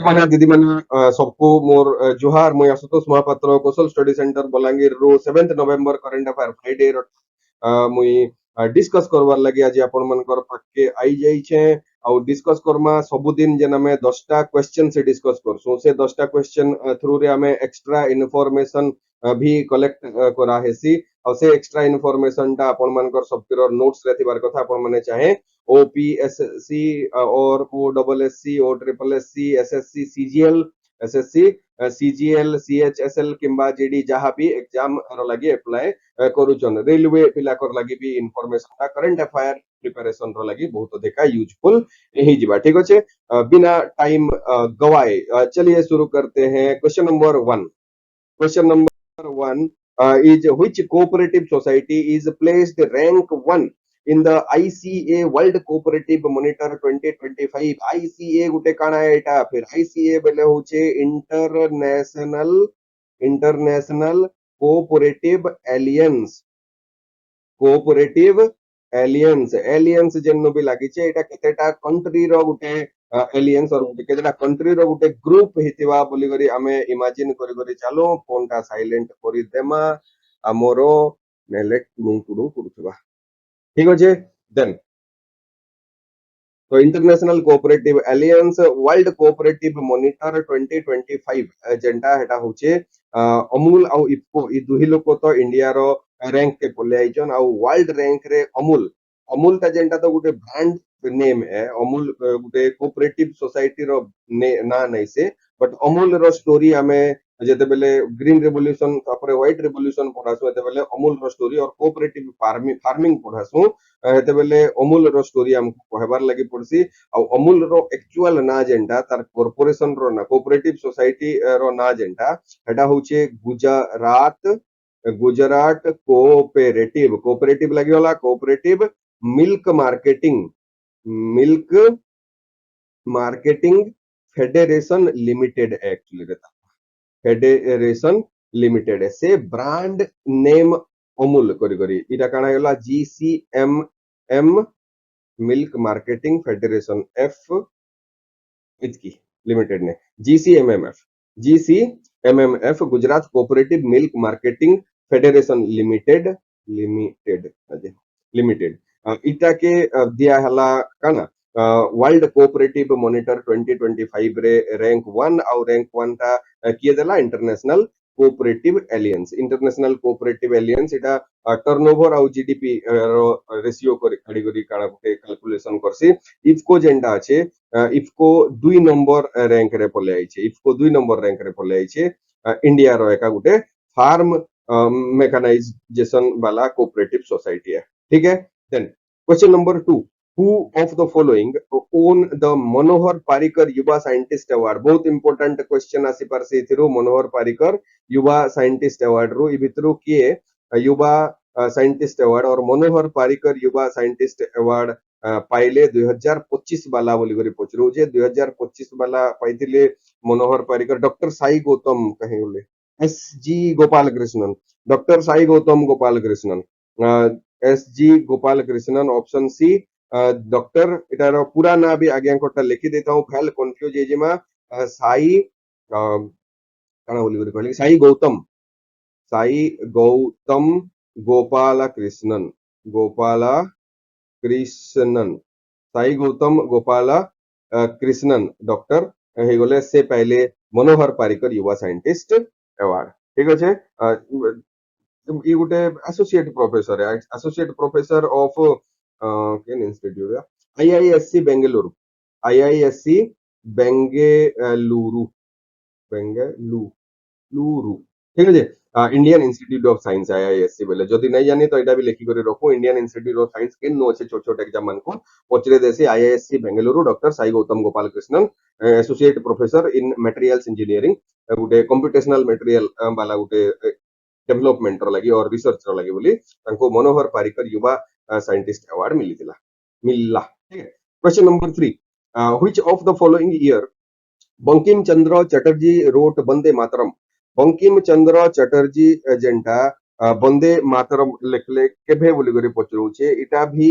माने दीदी माने सबको मोर जुहार मुई आशुतोष महापात्र कौशल स्टडी सेंटर बलांगीर रो 7 नवेम्बर करंट अफेयर फ्राइडे मुई डिस्कस करवार लगी आज आपण मनकर पाके आई जाई छे और डिस्कस करमा सब दिन जेन हमें 10टा क्वेश्चन से डिस्कस करसु से 10टा क्वेश्चन थ्रू रे हमें एक्स्ट्रा इन्फॉर्मेशन भी कलेक्ट करा हेसी और से एक्स्ट्रा इन्फॉर्मेशन टा आपण मनकर सबकर नोट्स रे थिबार कथा आपण माने चाहे ओपीएससी और OWSC O triple SC SSC CGL SSC CGL CHSL किंबा जेडी जहां भी एग्जाम रो लगी अप्लाई करूचन रेलवे पिलाकर लगी भी इनफॉरमेशन ता करंट अफेयर प्रिपरेशन रो लगी बहुत देखा यूजफुल ही जीवा ठीक अच्छे बिना टाइम गवाए चलिए शुरू करते हैं question number 1 question number 1 is which cooperative society is placed rank 1 in the ICA World Cooperative Monitor 2025 ICA गुटे काना एटा फिर ICA बेले होचे इंटरनेशनल कोऑपरेटिव एलियंस जेन्नो भी लागि छे एटा केतेटा कंट्री रो गुटे एलियंस और केतेटा कंट्री रो गुटे ग्रुप हितिवा बोली करी हमें इमेजिन करी करी चलो फोनटा साइलेंट करी देमा हमरो नेलेक्ट मुंकुडू कुडुवा ठीक अछि देन तो international cooperative aliens world cooperative monitor 2025 जेंटा हेटा होचे अमूल और इफको ई दुही लोक तो इंडिया रो रैंक के पले आइजन और वर्ल्ड रैंक रे अमूल ता जेंटा तो गुटे ब्रांड नेम है अमूल गुटे कोऑपरेटिव सोसाइटी रो ना नहीं से बट अमूल रो स्टोरी हमें जेते बेले ग्रीन रेवोल्यूशन तापरे व्हाइट रेवोल्यूशन पढासु एते बेले अमूल रो स्टोरी और कोऑपरेटिव फार्मिंग पढासु एते बेले अमूल रो स्टोरी हमको कहबार लगी पड़सी और अमूल रो एक्चुअल ना जेंटा तार कॉर्पोरेशन रो ना कोऑपरेटिव सोसाइटी रो ना जेंटा एटा होचे गुजरात कोऑपरेटिव लगी वाला cooperative milk marketing federation limited actually रहता फेडरेशन लिमिटेड से ब्रांड नेम अमूल करी करी इटा काना होला जीसीएमएम मिल्क मार्केटिंग फेडरेशन एफ इतकी लिमिटेड ने GCMMF Gujarat cooperative milk marketing federation limited इटा के दिया हला काना वर्ल्ड कोऑपरेटिव मॉनिटर 2025 रे रैंक 1 और रैंक 1 ता किए देला इंटरनेशनल कोऑपरेटिव एलियंस इटा टर्नओवर और जीडीपी रो रेशियो खड़ी करी काना गुटे कैलकुलेशन करसी इफको जेंडा আছে इफको 2 नंबर रैंक रे पले आइछे इंडिया रो एका गुटे फार्म मेकानाइजेशन वाला कोऑपरेटिव सोसाइटी है ठीक है then question number 2 who of the following own the Manohar Parrikar Yuva Scientist Award बहुत important question आसी परसे थिरो मनोहर पारिकर युवा साइंटिस्ट अवार्ड रो इ भितरो किए युवा साइंटिस्ट अवार्ड और मनोहर पारिकर युवा साइंटिस्ट अवार्ड पाइले 2025 वाला बोली करी पचरो जे 2025 वाला पाइतिले मनोहर पारिकर डॉक्टर साई गौतम कहे बोले SG Gopalakrishnan doctor Sai Gautam Gopalakrishnan SG Gopalakrishnan option C doctor इटार पूरा ना भी आगे अंकोटा लिखी देता हूं फैल कंफ्यूज है जेमा साई काना बोली करी कहली साई गौतम गोपालकृष्णन साई गौतम गोपालकृष्णन डॉक्टर हे गले से पहले मनोहर पारिकर युवा साइंटिस्ट अवार्ड ठीक अच्छे ये गुटे एसोसिएट प्रोफेसर ऑफ केन इंस्टीट्यूट आईआईएससी बेंगलुरु ठीक है Indian institute of science IISc बोले जदि नहीं जानी तो एटा भी लिखि करी रखो इंडियन इंस्टीट्यूट ऑफ साइंस के नो छोट छोट एग्जाम मन को पचरे देसी IISc Bengaluru doctor Sai Gautam Gopalakrishnan associate professor in materials engineering Gute computational material वाला गुटे डेवलपमेंट रो लगी और रिसर्च रो लगी बोली तांको मनोहर पारिकर युवा साइंटिस्ट अवार्ड मिलला ठीक है question number 3 which of the following year Bankim Chandra Chatterjee wrote Vande Mataram Bankim Chandra Chatterjee जेंटा वंदे मातरम लेखले केभे बोली करी पचरू छे इटा भी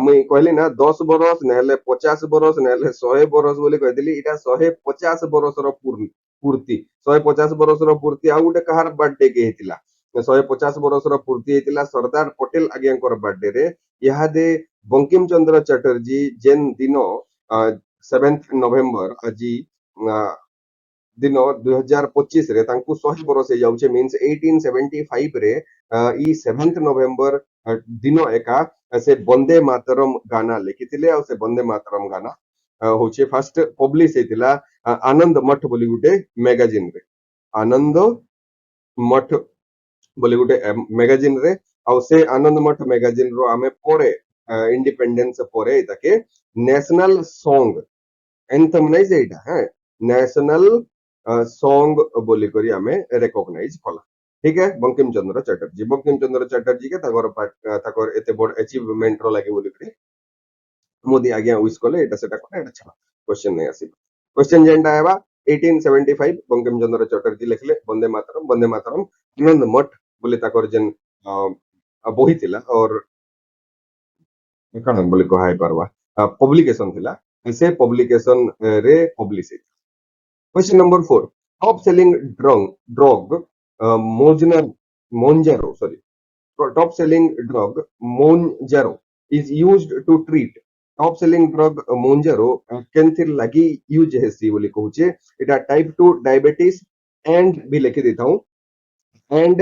मुई कहली ना 10 बरस नेले 50 बरस नेले 100 बरस बोली कहली इटा 150 बरस रो पूर्ति 150 बरस रो पूर्ति आ गुटे कहार बर्थडे के हेतिला 150 बरस रो पूर्ति हेतिला सरदार पटेल आज्ञाकर बर्थडे रे इहादे बंकिम चंद्र चटर्जी जेन दिनो 7 नवेम्बर आज दिन 2025 रे तांकु 100 बरस हे जाउछे मींस 1875 रे ई 7 नवेम्बर दिन एका से वंदे मातरम गाना लिखिथिले आ से वंदे मातरम गाना होचे फर्स्ट पब्लिश हेतिला आनंद मठ बोली गुटे मैगजीन रे आनंद मठ बोली गुटे मैगजीन रे आ से आनंद मठ मैगजीन रो आमे परे इंडिपेंडेंस परे ताके नेशनल सॉन्ग एंथम नहीं से एटा है नेशनल सॉन्ग बोली करी हमें रिकॉग्नाइज कला ठीक है बंकिम चंद्र चटर्जी के ताकर एते बड़ अचीवमेंट रो लागि बोली करी मोदी आज्ञा विश कले एटा सेटा कले एटा छला क्वेश्चन नहीं आसी क्वेश्चन जेंडा हेबा 1875 बंकिम चंद्र चटर्जी लिखले वंदे मातरम आनंद मठ बोली ताकर जेन बही थिला और कण बोली कहाई परवा पब्लिकेशन थिला से पब्लिकेशन रे publish question number 4 top selling drug Mounjaro Monjaro, sorry. Top selling drug Monjaro is used to treat top selling drug Monjaro केंथिर लगी यूज हेसी बोली कहूचे एटा टाइप 2 डायबिटीज एंड भी लिखि देता हूं एंड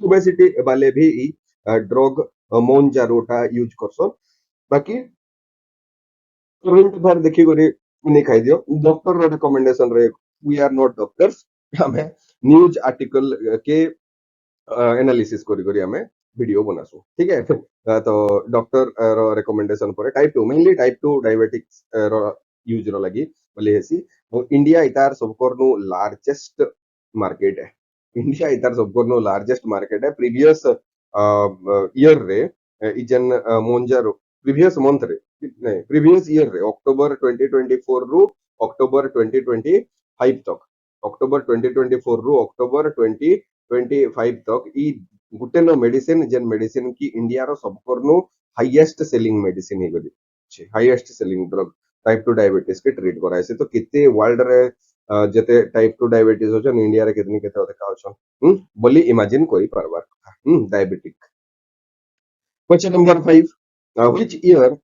ओबेसिटी वाले भी ड्रग मोनजारोटा यूज करसन बाकी करंट बार देखि करे नहीं खाई दियो डॉक्टर रो रिकमेंडेशन रे वी आर नॉट डॉक्टर्स हमें न्यूज आर्टिकल के एनालिसिस करी करी हमें वीडियो बनासु ठीक है तो डॉक्टर रो रिकमेंडेशन पर टाइप 2 मेनली टाइप 2 डायबिटिक्स रो यूज रो लगी बोले हेसी और इंडिया इतार सबकोर नो लार्जेस्ट मार्केट है इंडिया इतार सबकोर नो लार्जेस्ट मार्केट है प्रीवियस ईयर रे इजन मोंजारो प्रीवियस मंथ रे नहीं प्रीवियस ईयर रे अक्टोबर 2024 रु अक्टोबर 2025 तक अक्टोबर 2024 रु अक्टोबर 2025 तक ई गुटे नो मेडिसिन जेन मेडिसिन की इंडिया रो सबकोर नो हाईएस्ट सेलिंग मेडिसिन हे गली छे highest selling drug type 2 diabetes के ट्रीट करा से तो किते वर्ल्ड रे जते टाइप 2 डायबिटीज होचन इंडिया रे कितनी केते देखा होचन बोली इमेजिन कोई परवार diabetic question number 5 which year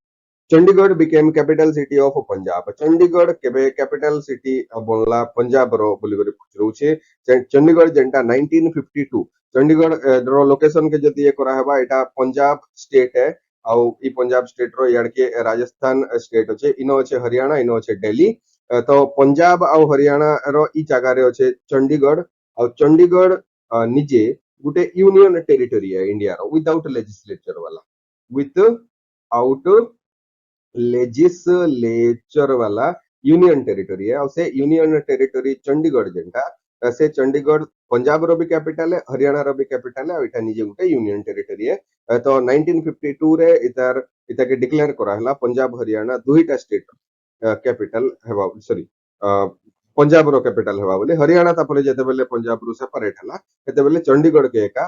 Chandigarh became capital city of Punjab Chandigarh केबे कैपिटल सिटी बनला पंजाब रो बोली करे पूछरो छे चंडीगढ़ जेंटा 1952 चंडीगढ़ रो लोकेशन के जति ये करा हेबा एटा पंजाब स्टेट है आउ ई पंजाब स्टेट रो याड के राजस्थान स्टेट होचे इनो होचे हरियाणा इनो होचे दिल्ली तो पंजाब आउ हरियाणा रो ई जगह रे होचे चंडीगढ़ आउ चंडीगढ़ निजे गुटे यूनियन टेरिटरी है इंडिया रो विदाउट लेजिस्लेचर वाला विथ आउट लेजिस्लेचर वाला यूनियन टेरिटरी है और से यूनियन टेरिटरी चंडीगढ़ जेंटा से चंडीगढ़ पंजाब रो भी कैपिटल है हरियाणा रो भी कैपिटल है और इटा निजे गुटे यूनियन टेरिटरी है तो 1952 रे इतार इता के डिक्लेयर करा हला पंजाब हरियाणा दुईटा स्टेट कैपिटल हेबा सॉरी पंजाब रो कैपिटल हेबा बोले हरियाणा तापरे जेते बेले पंजाब रो सेपरेट हला तेते बेले चंडीगढ़ के एका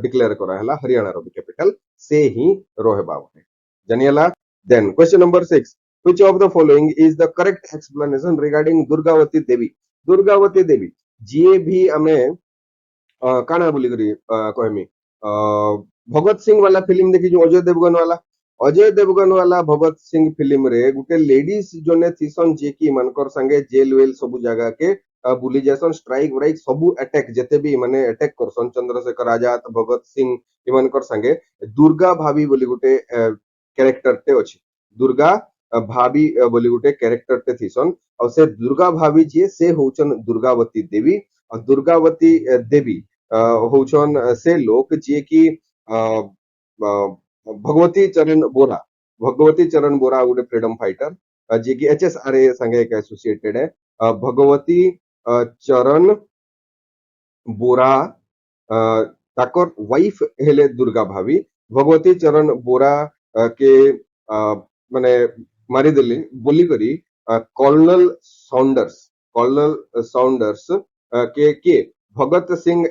डिक्लेयर करा हला हरियाणा रो भी कैपिटल से ही रो हेबा बोले जनियला Then question number 6. Which of the following is the correct explanation regarding Durgavati Devi? Durgavati Devi. जी भी हमें काना बोली करी कहमी भगत सिंह वाला फिल्म देखी जो अजय देवगन वाला भगत सिंह फिल्म रे गुटे लेडीज जोने थीसन जे की मनकर संगे जेल वेल सब जगह के बुली जैसन स्ट्राइक व्राइक सब अटैक जते भी माने अटैक करसन चंद्रशेखर आजाद भगत सिंह इमनकर संगे दुर्गा भाभी बोली गुटे कैरेक्टर ते अछि दुर्गा भाभी बोली गुटे कैरेक्टर ते थीसन और से दुर्गा भाभी जी से होचन दुर्गावती देवी और दुर्गावती देवी होचन से लोक जे की भगवती चरण बोरा गुटे फ्रीडम फाइटर जे की एचएसआरए संगे एक एसोसिएटेड है भगवती चरण बोरा ताकर वाइफ हेले दुर्गा भाभी भगवती चरण बोरा के माने मारी देली बोली करी कर्नल साउंडर्स के भगत सिंह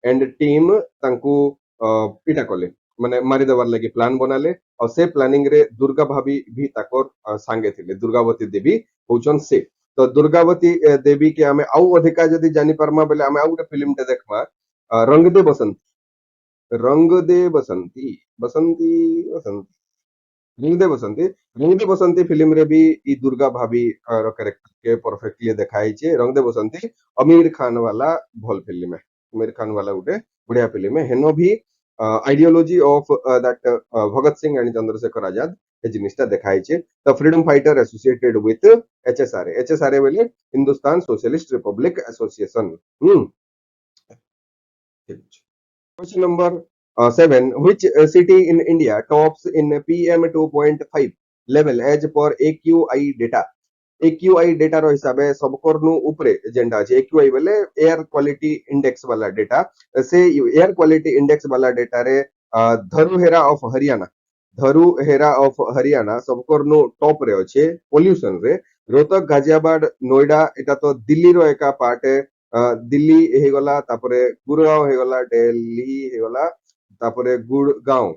एंड टीम तांकू इटा कले माने मारी देवार लगी प्लान बनाले और से प्लानिंग रे दुर्गा भाभी भी ताकर सांगे थिले दुर्गावती देवी होचन से तो दुर्गावती देवी के आमे आउ अधिका जदी जानि परमा बेले आमे आउ गोटे फिल्म टे देखमा रंग दे बसंत रंग दे बसंती बसंती बसंती रंग दे बसंती रंग दे बसंती फिल्म रे भी ई दुर्गा भाभी रो कैरेक्टर के परफेक्टली देखाई छे रंग दे बसंती आमिर खान वाला भल फिल्म है आमिर खान वाला गुटे बढ़िया फिल्म है हेनो भी ideology of that Bhagat Singh and Chandrashekhar Azad ए जिनिसटा देखाई छे the freedom fighter associated with HSRA बोले Hindustan socialist republic association Question number 7. Which city in India tops in PM 2.5 level as per AQI data? AQI data रो हिसाब है सबकोरनु ऊपरे जेंडा আছে AQI बोले एयर क्वालिटी इंडेक्स वाला डेटा से एयर क्वालिटी इंडेक्स वाला डेटा रे धरुहेरा ऑफ हरियाणा धरुहेरा ऑफ हरियाणा सबकोरनु टॉप रे ଅଛି पोल्यूशन रे रोहतक गाजियाबाद नोएडा एटा तो दिल्ली रो एका पार्ट है दिल्ली हेगला तापरे गुड़गांव हेगला दिल्ली हेगला तापरे गुड़गांव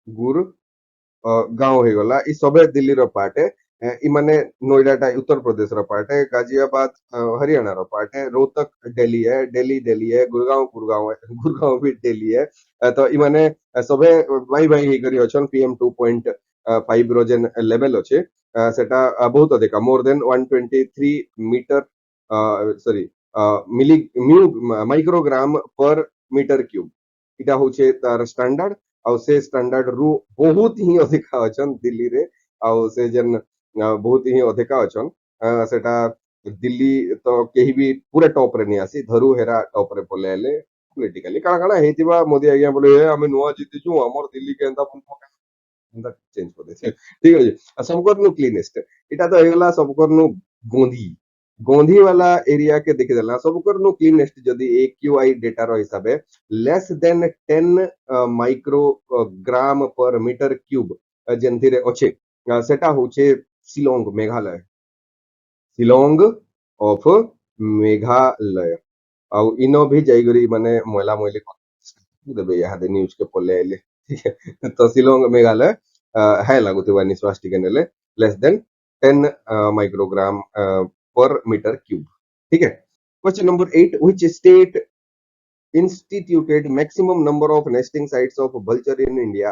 गुड़ गांव हेगला ई सबे दिल्ली रो पार्ट है इ माने नोएडा टा उत्तर प्रदेश रो पार्ट है गाजियाबाद हरियाणा रो पार्ट है रोहतक दिल्ली है दिल्ली है गुड़गांव गुड़गांव है गुड़गांव भी दिल्ली है तो इ माने सबे भाई भाई हे करी अछन पीएम 2.5 रो जेन लेवल अछि सेटा बहुत अधिक मोर देन 123 मीटर सॉरी मिली म्यू माइक्रोग्राम पर मीटर क्यूब इटा होचे तार स्टैंडर्ड ଆଉ ସେ ଷ୍ଟାଣ୍ଡାର୍ଡ ରୁ ବହୁତ ହିଁ ଅଧିକା ଅଛନ୍ ଦିଲ୍ଲୀରେ ଆଉ ସେ ଯେନ୍ ବହୁତ ହିଁ ଅଧିକା ଅଛନ୍ ସେଟା ଦିଲ୍ଲୀ ତ କେହି ବି ପୁରା ଟପ୍ ରେ ନି ଆସି ଧରୁ ହେରା ଟପ୍ ରେ ପଲେ ଆଇଲେ ପଲିଟିକାଲି କାଣା କାଣା ହେଇଥିବା ମୋଦି ଆଜ୍ଞା ବୋଲେ ଆମେ ନୂଆ ଜିତିଛୁ ଆମର ଦିଲ୍ଲୀ के एंता एंता चेंज कर देते ठीक है जी सबकर नु क्लीनेस्ट इटा तो हेगला सबकर नु गोंधी गोंधी वाला एरिया के देखि देला सबकर नु क्लीनेस्ट जदी AQI डेटा रो हिसाबे लेस देन 10 माइक्रोग्राम पर मीटर क्यूब जेंथिरे अच्छे सेटा होचे शिलोंग मेघालय शिलोंग ऑफ मेघालय आउ इनो भी जाइगरी माने मोला मोइले देबे यहाँ दे न्यूज के पल्ले आइले ठीक है तो शिलोंग मेघालय है लागुथिबा निश्वास टिके नेले लेस देन 10 माइक्रोग्राम पर मीटर क्यूब ठीक है question number 8 which state instituted maximum number of nesting sites of vulture in India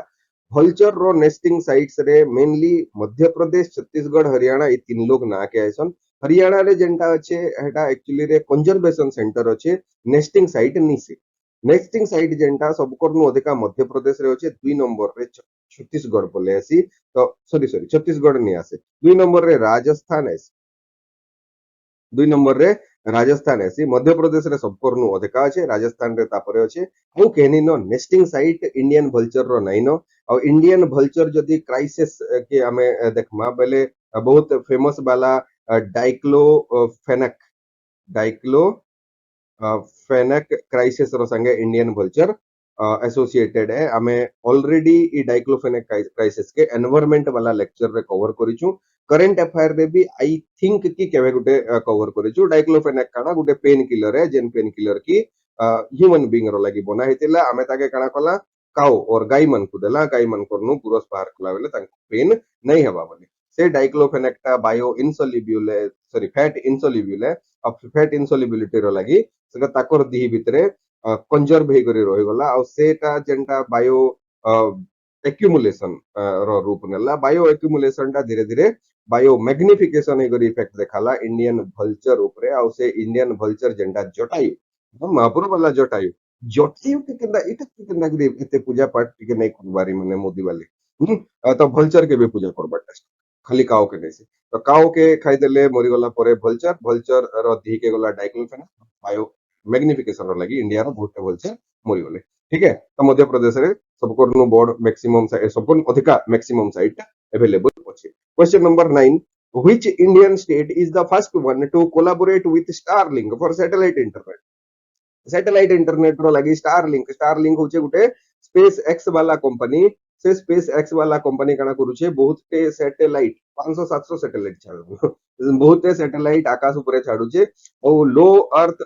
vulture रो nesting sites रे mainly मध्य प्रदेश छत्तीसगढ़ हरियाणा ये तीन लोग ना के आइसन हरियाणा रे जेंटा अच्छे हेटा एक्चुअली रे कंजर्वेशन सेंटर अच्छे नेस्टिंग साइट निसे नेस्टिंग साइट जेंटा सबकर नु अधिका मध्य प्रदेश रे अच्छे 2 नंबर रे छत्तीसगढ़ पले आसी तो सॉरी छत्तीसगढ़ नहीं आसे 2 नंबर रे राजस्थान आसी 2 नंबर रे राजस्थान आसी मध्य प्रदेश रे सबकर नु अधिका अछि राजस्थान रे तापरे अछि मु केनी नो नेस्टिंग साइट इंडियन वल्चर रो नै नो और इंडियन वल्चर जदी क्राइसिस के हमें देखमा बेले बहुत फेमस वाला डाइक्लोफेनेक डाइक्लो फेनेक क्राइसिस रो संगे इंडियन वल्चर एसोसिएटेड है हमें ऑलरेडी ई डाइक्लोफेनेक क्राइसिस के एनवायरनमेंट वाला लेक्चर रे कवर करिछु करंट अफेयर रे भी आई थिंक कि केवे गुटे कवर करिछु डाइक्लोफेनेक काना गुटे पेन किलर है जेन पेन किलर की ह्यूमन बीइंग रो लागि बना हेतिला हमें ताके काना कला काउ और गाय मन को देला गाय मन करनु पुरस बाहर कला बेले तांको पेन नहीं हवा बोले से डाइक्लोफेनेक ता bio insoluble sorry fat insoluble है अब फैट इनसोल्युबिलिटी रो लागि सेटा ताकर दिही भितरे कंजर्व हे करी रहि गला और सेटा जेंटा बायो एक्युमुलेशन रो रूप नेला बायो एक्युमुलेशन ता धीरे धीरे बायो मैग्निफिकेशन हे करी इफेक्ट देखाला इंडियन वल्चर ऊपरे और से इंडियन वल्चर जेंटा जटायु महापुर वाला जटायु के केंदा इटा केंदा गिरे एते पूजा पाठ के नहीं करबारी माने मोदी वाले तो वल्चर के भी पूजा करबा खाली काओ के नहीं से तो काओ के खाई देले मरी गला परे वल्चर वल्चर रो धी के गला डाइक्लोफेनेक बायो मैग्निफिकेशन रो लागि इंडिया रो बहुत वल्चर मरी गले ठीक है तो मध्य प्रदेश रे सबको नु बोर्ड मैक्सिमम सबको अधिका मैक्सिमम साइट अवेलेबल अछि question number 9 which Indian state is the first one to collaborate with Starlink for satellite internet रो लागि Starlink होचे गुटे स्पेस एक्स वाला कंपनी से स्पेस एक्स वाला कंपनी काना करूचे बहुत टे सैटेलाइट 500 700 सैटेलाइट छाडू बहुत टे सैटेलाइट आकाश ऊपर छाडूचे और लो अर्थ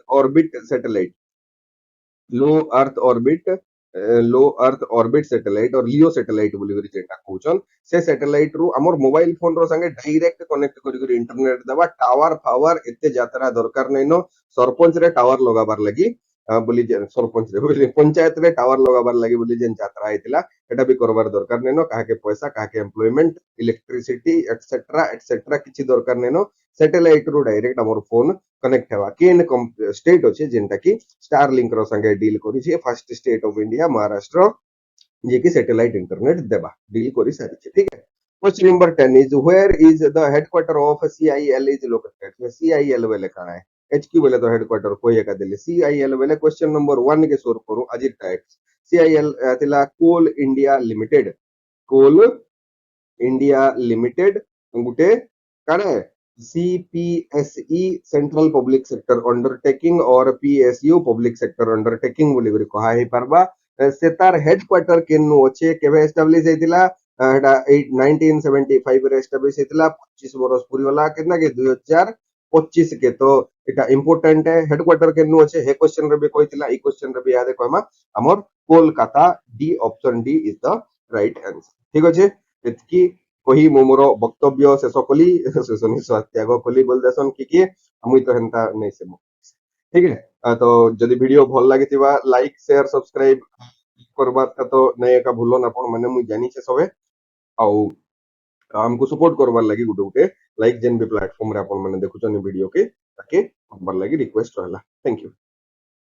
ऑर्बिट लो अर्थ ऑर्बिट सैटेलाइट और लियो सैटेलाइट बोली करी जेटा कहउछन से सैटेलाइट रु हमर मोबाइल फोन रो संगे डायरेक्ट कनेक्ट करी इंटरनेट देबा टावर फावर एते जातरा दरकार नै नो सरपंच रे टावर लगाबार लगी बोली सरपंच रे बोली पंचायत रे टावर लगाबार लगी बोली जेन जात्रा आइतिला एटा भी करबार दरकार नै नो काहे के पैसा काहे के एम्प्लॉयमेंट इलेक्ट्रिसिटी एटसेट्रा किछि दरकार नै नो सैटेलाइट रु डायरेक्ट हमर फोन कनेक्ट हेबा केन स्टेट अछि जेनटा की स्टारलिंक रो संगे डील करी छै first state of India Maharashtra जे की सैटेलाइट इंटरनेट देबा डील करी सारी छै ठीक है। Question number 10 is where is the headquarter of CIL is located CIL वेले काना है एचक्यू वेले तो हेडक्वार्टर कोई एका दिले सीआईएल वेले क्वेश्चन नंबर 1 के सोल्व करू आज टाइप्स सीआईएल तिला कोल इंडिया लिमिटेड कोल इंडिया लिमिटेड गुटे काना है CPSE central public sector undertaking और पीएसयू पब्लिक सेक्टर अंडरटेकिंग बोली करी कहा हे परबा से तार हेडक्वार्टर केनु अछि केबे एस्टैब्लिश हेतिला एटा 1975 रे एस्टैब्लिश हेतिला 25 बरस पूरी वाला केतना के 2025 के तो एटा इंपोर्टेंट है हेडक्वार्टर केनु अछि हे क्वेश्चन रे भी कहतिला ई क्वेश्चन रे भी याद कहमा हमर Kolkata D option D is the right answer ठीक अछि एतकी कही मु मोर वक्तव्य शेष कली शेष निश्वास त्याग कली बोल देसन कि मुई तो हेंता नै से ठीक है तो जदि वीडियो भल लागि लाइक शेयर सब्सक्राइब करबार तो नै का भूलन आपण माने मुई जानि छे सबे आउ हमको सपोर्ट करबार लागि गुटे गुटे लाइक जेन भी प्लेटफॉर्म रे आपण माने देखुछन वीडियो के ताके करबार लागि रिक्वेस्ट रहला थैंक यू।